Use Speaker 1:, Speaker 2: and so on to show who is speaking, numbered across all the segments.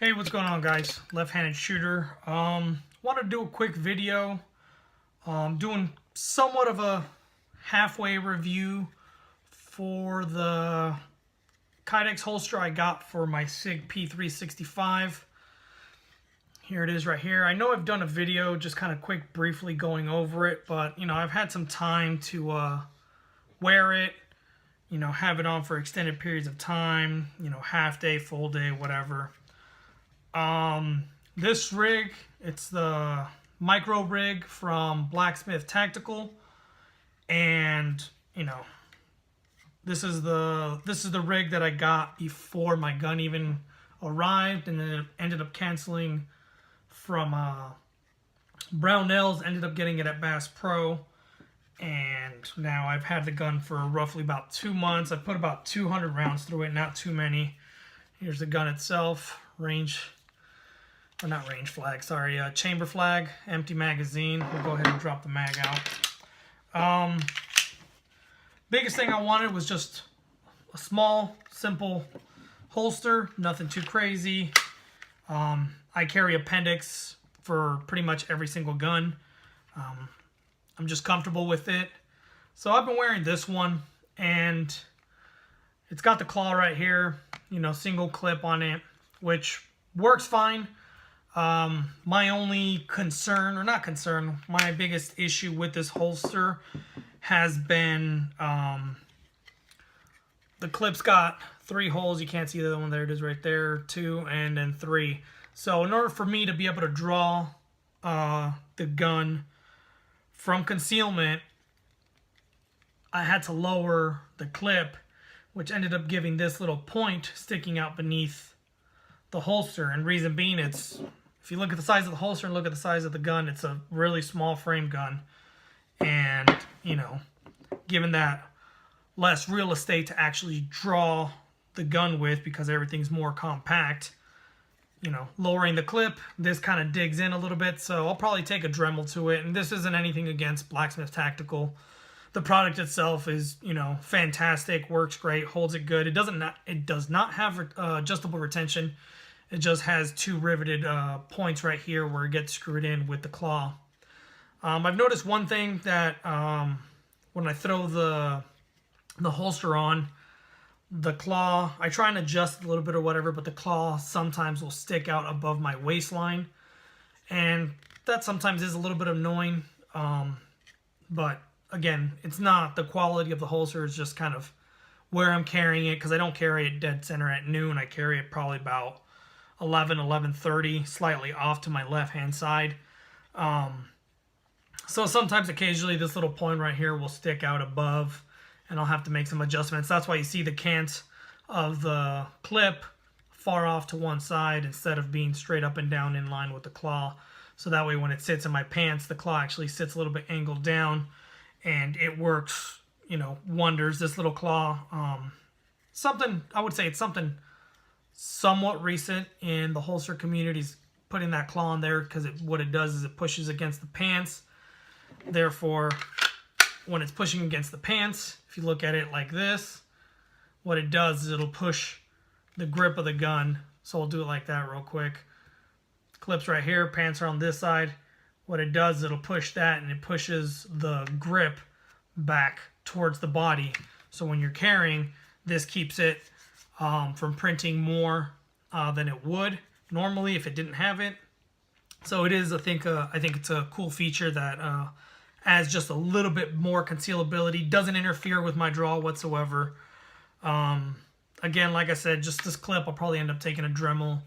Speaker 1: Hey, what's going on, guys? Left-handed shooter. Want to do a quick video. Doing somewhat of a halfway review for the Kydex holster I got for my Sig P365. Here it is right here. I know I've done a video just kind of quick briefly going over it, but you know, I've had some time to wear it, you know, have it on for extended periods of time, you know, half day, full day, whatever. This rig, it's the Micro Rig from Blacksmith Tactical, and you know, this is the rig that I got before my gun even arrived, and then it ended up canceling from Brownells. Ended up getting it at Bass Pro, and now I've had the gun for roughly about 2 months. I put about 200 rounds through it, not too many. Here's the gun itself, not range flag, sorry, chamber flag, empty magazine. We'll go ahead and drop the mag out. Biggest thing I wanted was just a small, simple holster, nothing too crazy. I carry appendix for pretty much every single gun. I'm just comfortable with it. So I've been wearing this one, and it's got the claw right here, you know, single clip on it, which works fine. My only concern, or not concern, my biggest issue with this holster has been the clip's got 3 holes. You can't see the other one. There it is right there. 2 and then 3. So in order for me to be able to draw the gun from concealment, I had to lower the clip, which ended up giving this little point sticking out beneath the holster. And reason being, it's, if you look at the size of the holster and look at the size of the gun, it's a really small frame gun. And, you know, given that less real estate to actually draw the gun with because everything's more compact, you know, lowering the clip, this kind of digs in a little bit. So I'll probably take a Dremel to it. And this isn't anything against Blacksmith Tactical. The product itself is, you know, fantastic, works great, holds it good. It does not have adjustable retention. It just has 2 riveted points right here where it gets screwed in with the claw. I've noticed one thing that when I throw the holster on, the claw, I try and adjust a little bit or whatever, but the claw sometimes will stick out above my waistline. And that sometimes is a little bit annoying. But again, it's not the quality of the holster, it's just kind of where I'm carrying it, because I don't carry it dead center at noon. I carry it probably about 11:30, slightly off to my left-hand side. So sometimes occasionally this little point right here will stick out above, and I'll have to make some adjustments. That's why you see the cant of the clip far off to one side instead of being straight up and down in line with the claw. So that way when it sits in my pants, the claw actually sits a little bit angled down, and it works, you know, wonders. This little claw, something, I would say it's something somewhat recent in the holster community's putting that claw on there, because what it does is it pushes against the pants. Therefore, when it's pushing against the pants, if you look at it like this, what it does is it'll push the grip of the gun. So I'll do it like that real quick. Clips right here, pants are on this side. What it does is it'll push that, and it pushes the grip back towards the body. So when you're carrying, this keeps it from printing more than it would normally if it didn't have it. So it is, I think it's a cool feature that adds just a little bit more concealability, doesn't interfere with my draw whatsoever. Again, like I said, just this clip, I'll probably end up taking a Dremel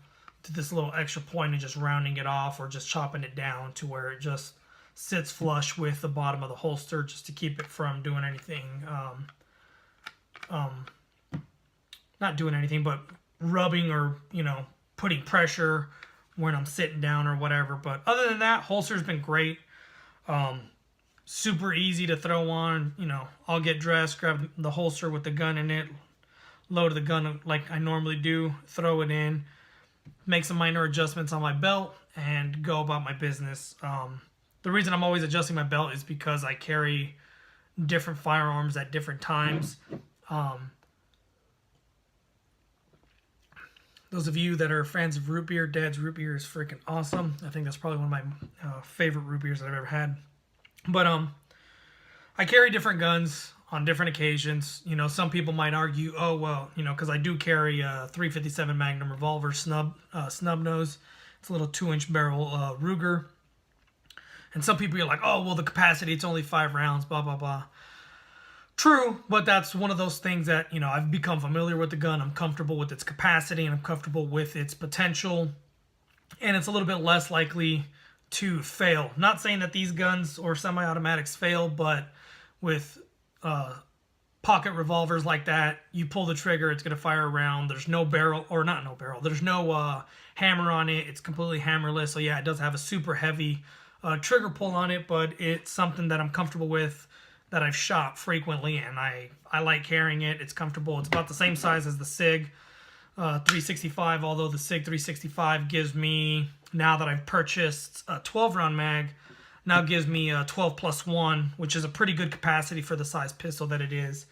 Speaker 1: to this little extra point and just rounding it off, or just chopping it down to where it just sits flush with the bottom of the holster, just to keep it from doing anything, not doing anything, but rubbing or, you know, putting pressure when I'm sitting down or whatever. But other than that, holster's been great. Super easy to throw on. You know, I'll get dressed, grab the holster with the gun in it, load the gun like I normally do, throw it in, make some minor adjustments on my belt, and go about my business. The reason I'm always adjusting my belt is because I carry different firearms at different times. Those of you that are fans of root beer, Dad's root beer is freaking awesome. I think that's probably one of my favorite root beers that I've ever had. But I carry different guns on different occasions. You know, some people might argue, oh well, you know, because I do carry a .357 Magnum revolver snub nose. It's a little 2-inch barrel Ruger. And some people are like, oh well, the capacity, it's only 5 rounds, blah blah blah. True, but that's one of those things that, you know, I've become familiar with the gun. I'm comfortable with its capacity and I'm comfortable with its potential. And it's a little bit less likely to fail. Not saying that these guns or semi-automatics fail, but with pocket revolvers like that, you pull the trigger, it's going to fire a round. There's no barrel, or not no barrel, there's no hammer on it. It's completely hammerless. So yeah, it does have a super heavy trigger pull on it, but it's something that I'm comfortable with, that I've shot frequently, and I like carrying it. It's comfortable. It's about the same size as the Sig 365, although the Sig 365 gives me, now that I've purchased a 12-round mag, now gives me a 12+1, which is a pretty good capacity for the size pistol that it is.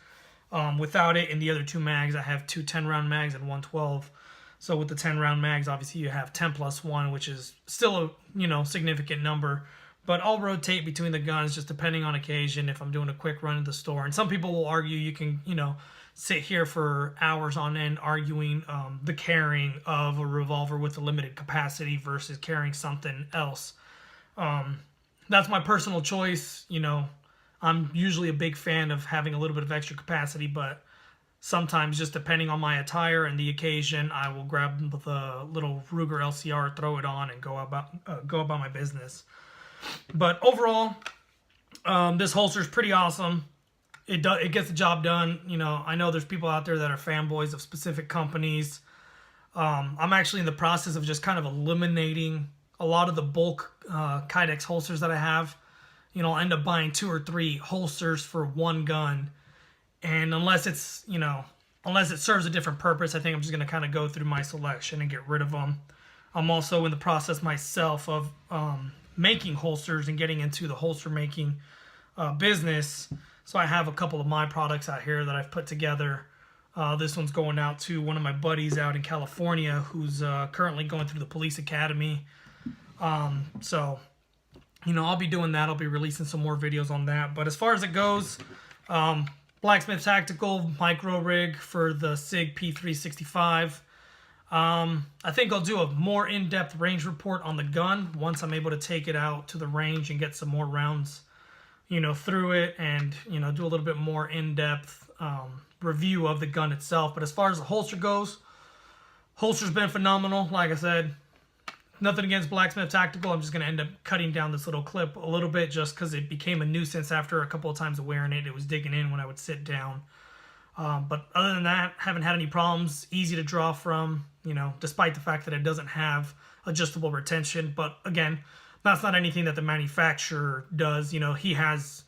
Speaker 1: Without it, in the other 2 mags, I have 2 10-round mags and 1 12. So with the 10-round mags, obviously you have 10+1, which is still a, you know, significant number. But I'll rotate between the guns just depending on occasion if I'm doing a quick run in the store. And some people will argue you can, you know, sit here for hours on end arguing the carrying of a revolver with a limited capacity versus carrying something else. That's my personal choice. You know, I'm usually a big fan of having a little bit of extra capacity, but sometimes just depending on my attire and the occasion, I will grab the little Ruger LCR, throw it on, and go about my business. But overall, this holster is pretty awesome. It gets the job done. You know, I know there's people out there that are fanboys of specific companies. I'm actually in the process of just kind of eliminating a lot of the bulk Kydex holsters that I have. You know, I'll end up buying 2 or 3 holsters for one gun. And unless it's, you know, unless it serves a different purpose, I think I'm just going to kind of go through my selection and get rid of them. I'm also in the process myself of making holsters and getting into the holster making business. So I have a couple of my products out here that I've put together. This one's going out to one of my buddies out in California who's currently going through the police academy. So, you know, I'll be doing that. I'll be releasing some more videos on that. But as far as it goes, Blacksmith Tactical Micro Rig for the Sig P365. I think I'll do a more in-depth range report on the gun once I'm able to take it out to the range and get some more rounds, you know, through it, and, you know, do a little bit more in-depth review of the gun itself. But as far as the holster goes, holster's been phenomenal. Like I said, nothing against Blacksmith Tactical. I'm just going to end up cutting down this little clip a little bit just because it became a nuisance after a couple of times of wearing it. It was digging in when I would sit down. But other than that, haven't had any problems. Easy to draw from, you know, despite the fact that it doesn't have adjustable retention. But again, that's not anything that the manufacturer does. You know, he has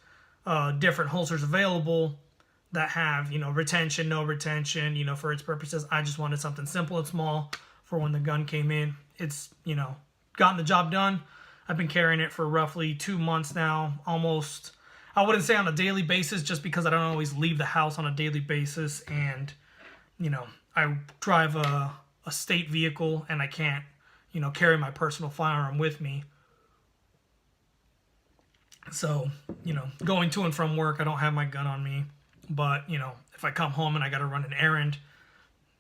Speaker 1: different holsters available that have, you know, retention, no retention, you know, for its purposes. I just wanted something simple and small for when the gun came in. It's, you know, gotten the job done. I've been carrying it for roughly 2 months now, almost. I wouldn't say on a daily basis just because I don't always leave the house on a daily basis, and, you know, I drive a state vehicle and I can't, you know, carry my personal firearm with me. So, you know, going to and from work, I don't have my gun on me. But, you know, if I come home and I got to run an errand,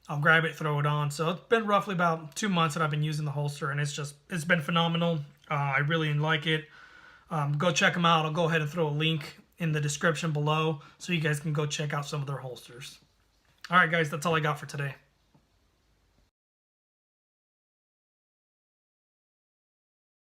Speaker 1: I'll grab it, throw it on. So it's been roughly about 2 months that I've been using the holster, and it's been phenomenal. I really like it. Go check them out. I'll go ahead and throw a link in the description below so you guys can go check out some of their holsters. All right, guys, that's all I got for today.